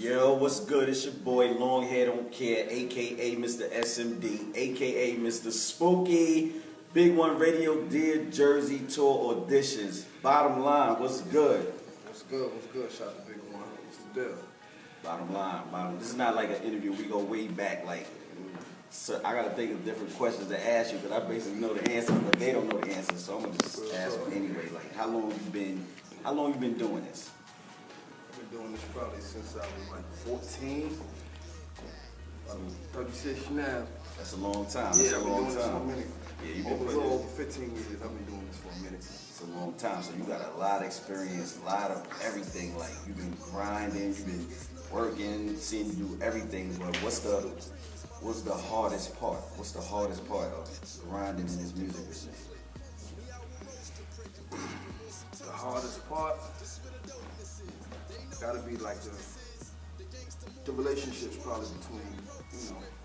Yo, what's good? It's your boy LONGHAREDONTCAIR, aka Mr. SMD, aka Mr. Spooky. BigOneRadio, Dear Jersey Tour auditions. Bottom line, what's good? What's good? What's good? Shout out to Big One. What's the deal? Bottom line. This is not like an interview. We go way back. So I gotta think of different questions to ask you because I basically know the answer, but they don't know the answer. So I'm gonna just ask them anyway. Like, how long you been doing this? I've been doing this probably since I was like 14. I'm 36 now. That's a long time. Yeah, That's I've a been long doing this for a time. minute. Yeah, you've been over 15 years. I've been doing this for a minute. It's a long time, so you got a lot of experience, a lot of everything. Like, you've been grinding, you've been working, seeing you do everything. But what's the hardest part? What's the hardest part of grinding in this music business? The hardest part gotta be like the relationships probably between,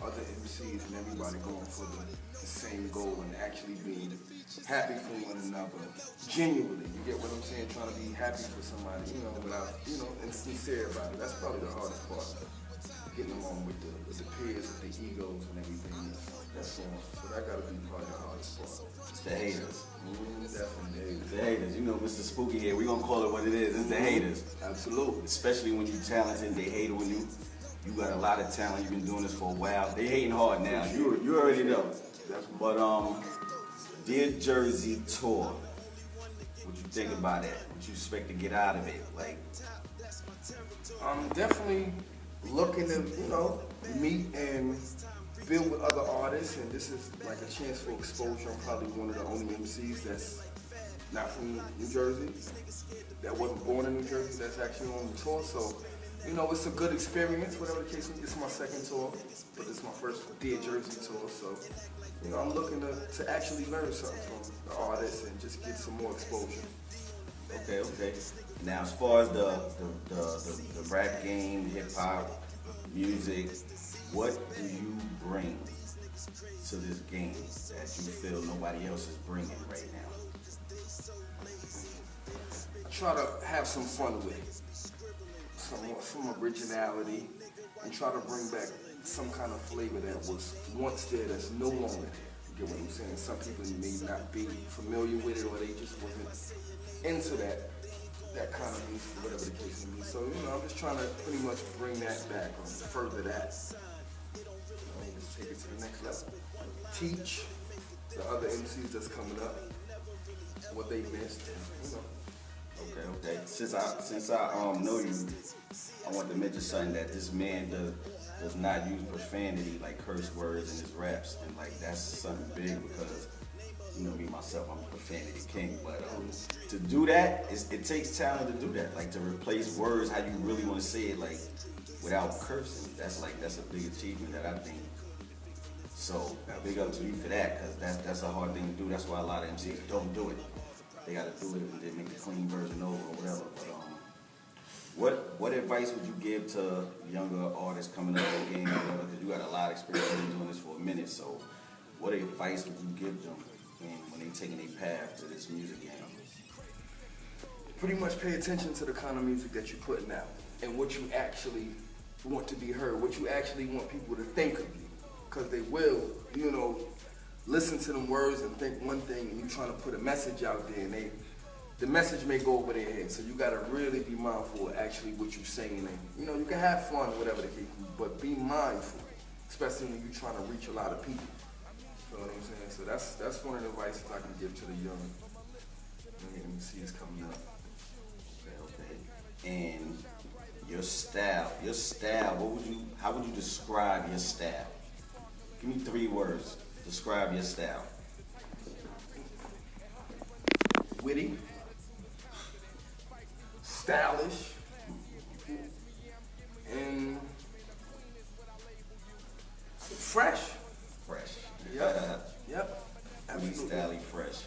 other MCs and everybody going for the same goal and actually being happy for one another. Genuinely, you get what I'm saying? Trying to be happy for somebody, without, and sincere about it. That's probably the hardest part. Getting along with the peers, with the egos and everything. That's all. So that gotta be probably the hardest part. It's the haters. Definitely The haters. You know, Mr. Spooky here. We're gonna call it what it is. It's the haters. Absolutely. Especially when you're talented, they hate when you got a lot of talent. You've been doing this for a while. They hating hard now. You already know. But Dear Jersey Tour. What you think about that? What you expect to get out of it? Like, I'm definitely looking to, meet and build with other artists, and this is like a chance for exposure. I'm probably one of the only MCs that's not from New Jersey, that wasn't born in New Jersey, that's actually on the tour. So, it's a good experience, whatever the case may be. This is my second tour, but this is my first Dear Jersey tour. So, I'm looking to actually learn something from the artists and just get some more exposure. Okay. Now, as far as the rap game, hip hop, music, what do you bring to this game that you feel nobody else is bringing right now? I try to have some fun with it, some originality, and try to bring back some kind of flavor that was once there that's no longer there. You get what I'm saying? Some people may not be familiar with it, or they just wasn't into that kind of music, whatever the case may be. So, I'm just trying to pretty much bring that back or further that. Just take it to the next level. Teach the other MCs that's coming up what they missed. Okay. Since I know you, I want to mention something that this man does not use profanity, like curse words in his raps, and like that's something big because me myself, I'm a profanity king. But to do that, it takes talent to do that. Like to replace words how you really want to say it, like without cursing. That's a big achievement that I think. So big up to you for that, because that's a hard thing to do. That's why a lot of MCs don't do it. They got to do it and then make a clean version over or whatever. But what advice would you give to younger artists coming up in the game or whatever? Because you got a lot of experience doing this for a minute. So what advice would you give them when they taking a path to this music game? Pretty much pay attention to the kind of music that you're putting out and what you actually want to be heard, what you actually want people to think of you. Because they will, listen to them words and think one thing, and you're trying to put a message out there, and the message may go over their head. So you got to really be mindful of actually what you're saying. And, you can have fun, whatever the case, but be mindful, especially when you're trying to reach a lot of people. You know what I'm saying? So that's one of the advice I can give to the young MCs coming up. Okay. And your style, how would you describe your style? Give me 3 words. Describe your style. Witty, stylish, and fresh. Yep. Absolutely. Stylish, fresh.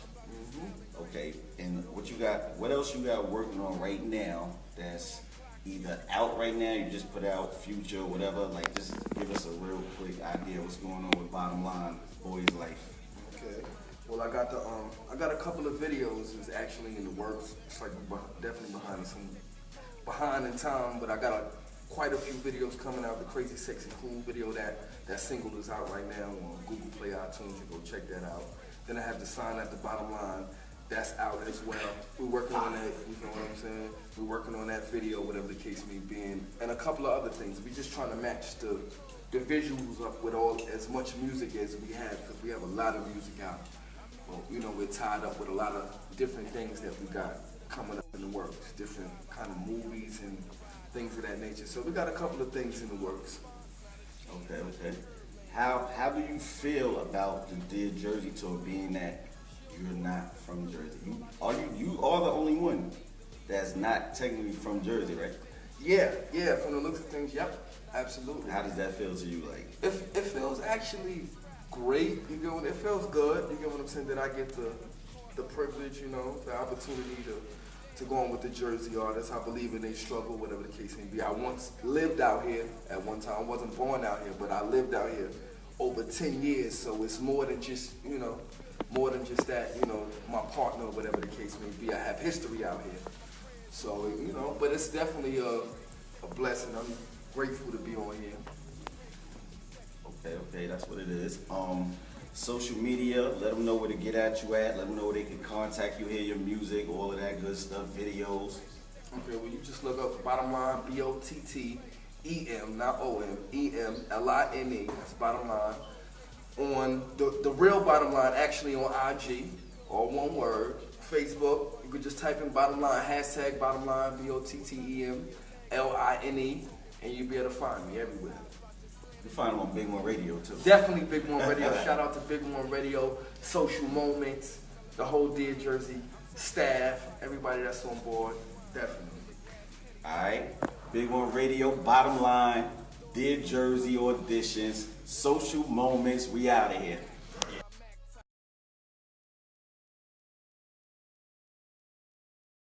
Okay. And what else you got working on right now that's either out right now, you just put out, future, whatever, like just give us a real quick idea what's going on with Bottom Line, Boy's Life. Okay. Well, I got a couple of videos that's actually in the works. It's like definitely behind in time, but I got quite a few videos coming out. The Crazy Sexy Cool video, that single is out right now on Google Play, iTunes. You go check that out. Then I have the Sign at the Bottom Line. That's out as well. We're working on that, you know what I'm saying? We're working on that video, whatever the case may be, and a couple of other things. We're just trying to match the visuals up with as much music as we have, because we have a lot of music out. Well, you know, we're tied up with a lot of different things that we got coming up in the works, different kind of movies and things of that nature. So we got a couple of things in the works. Okay. How do you feel about the Dear Jersey tour, being that you're not from Jersey? You are the only one that's not technically from Jersey, right? Yeah, from the looks of things, yep, absolutely. How does that feel to you? Like, it feels actually great. You get what it feels good. You get what I'm saying? That I get the privilege, you know, the opportunity to go on with the Jersey artists. I believe in their struggle, whatever the case may be. I once lived out here at one time. I wasn't born out here, but I lived out here over 10 years. So it's more than just, you know, more than just that, you know, my partner, whatever the case may be. I have history out here. So, you know, but it's definitely a blessing. I'm grateful to be on here. Okay, that's what it is. Social media, let them know where to get at you at. Let them know where they can contact you, hear your music, all of that good stuff, videos. Okay, well, you just look up Bottom Line, BOTTEM, not OM, EMLINE. That's Bottom Line. On the real Bottom Line, actually on IG, all one word. Facebook, you could just type in Bottom Line, hashtag Bottom Line, BOTTEMLINE, and you'll be able to find me everywhere. You find them on Big One Radio too. Definitely Big One Radio. Shout out to Big One Radio, Social Moments, the whole Dear Jersey staff, everybody that's on board. Definitely. Alright. Big One Radio, Bottom Line, Dear Jersey auditions, Social Moments. We out of here.